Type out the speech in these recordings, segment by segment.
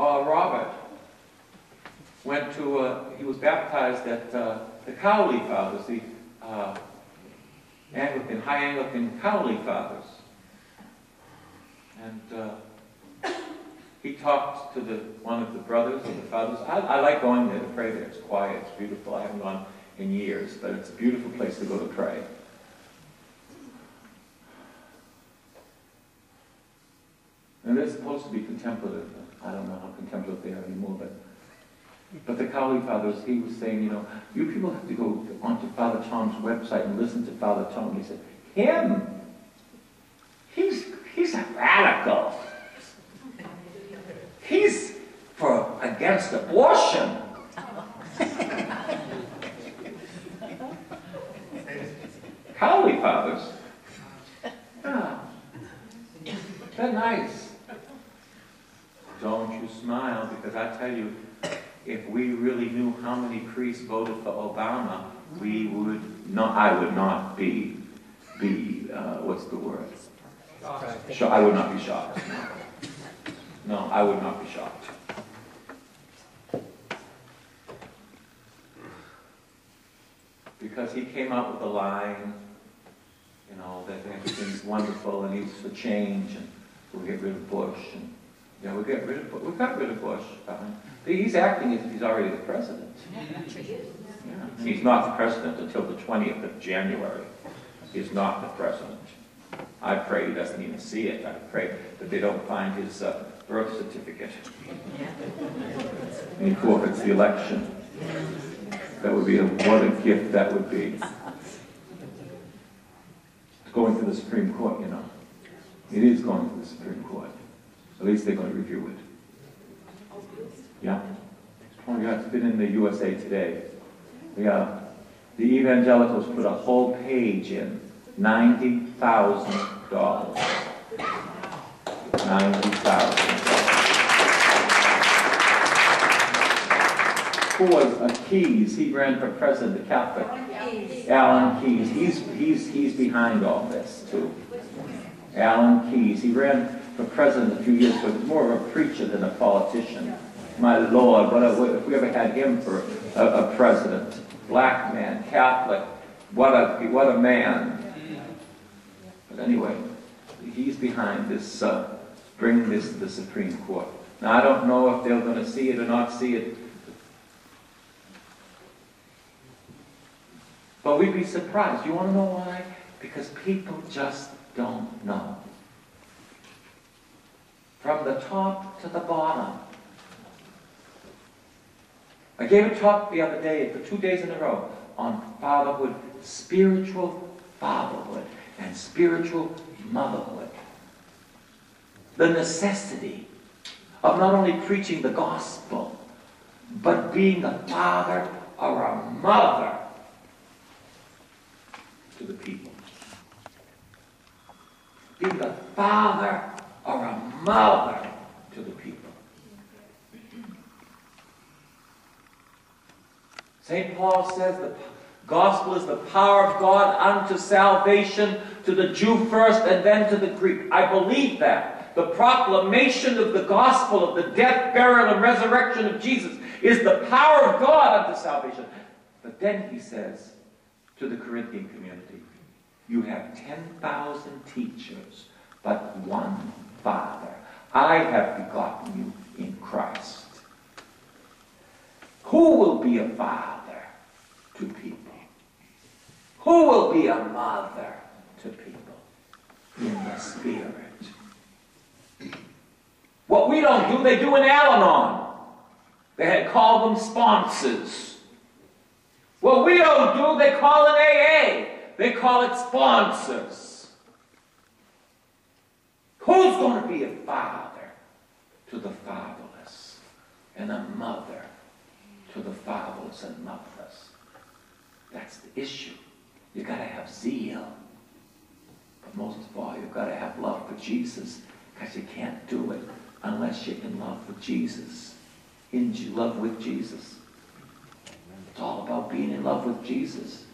Robert went to, he was baptized at the Cowley Fathers, the Anglican, High Anglican Cowley Fathers. And he talked to one of the brothers of the fathers. I like going there to pray there. It's quiet, it's beautiful. I haven't gone in years, but it's a beautiful place to go to pray. And they're supposed to be contemplative. I don't know how contemplative they are anymore, but the Cowley Fathers, he was saying, you know, you people have to go onto Father Tom's website and listen to Father Tom. He said, him? He's a radical. He's against abortion. Cowley Fathers. Yeah. They're nice. Don't you smile, because I tell you, if we really knew how many priests voted for Obama, we would not, I would not be what's the word? I would not be shocked. No, I would not be shocked. Because he came out with a line, you know, that everything's wonderful and he's for change, and we'll get rid of Bush, and yeah, we got rid of Bush. He's acting as if he's already the president. Yeah. He's not the president until the 20th of January. He's not the president. I pray he doesn't even see it. I pray that they don't find his birth certificate. And he forfeits the election. That would be what a gift that would be. Going to the Supreme Court, you know. It is going to the Supreme Court. At least they're going to review it. Yeah. Oh yeah, it's been in the USA Today. Yeah. The evangelicals put a whole page in. $90,000. $90,000. Who was Keyes? He ran for president, the Catholic. Alan Keyes. He's behind all this too. Alan Keyes. He ran for president a few years ago. He was more of a preacher than a politician. My Lord, if we ever had him for a president. Black man, Catholic. What a man. But anyway, he's behind this, bringing this to the Supreme Court. Now, I don't know if they're going to see it or not see it. But we'd be surprised. You want to know why? Because people just don't know. From the top to the bottom. I gave a talk the other day, for 2 days in a row, on fatherhood, spiritual fatherhood, and spiritual motherhood. The necessity of not only preaching the gospel, but being a father or a mother to the people. Being a father or a mother to the people. St. Paul says the gospel is the power of God unto salvation to the Jew first and then to the Greek. I believe that. The proclamation of the gospel of the death, burial, and resurrection of Jesus is the power of God unto salvation. But then he says to the Corinthian community, you have 10,000 teachers, but one Father. I have begotten you in Christ. Who will be a father to people? Who will be a mother to people? In the Spirit. What we don't do, they do in Al-Anon. They had called them sponsors. What we don't do, they call it AA. They call it sponsors. Who's going to be a father to the fatherless and a mother to the fatherless and motherless? That's the issue. You've got to have zeal. But most of all, you've got to have love for Jesus, because you can't do it unless you're in love with Jesus. In love with Jesus. It's all about being in love with Jesus.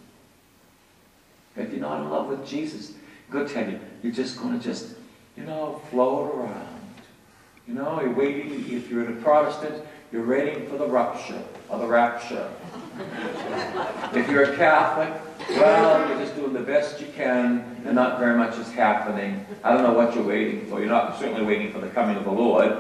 If you're not in love with Jesus, I'm going to tell you, you're just going to float around. No, you're waiting, if you're a Protestant, you're waiting for the rupture or the rapture. If you're a Catholic, well, you're just doing the best you can and not very much is happening. I don't know what you're waiting for. You're not certainly waiting for the coming of the Lord.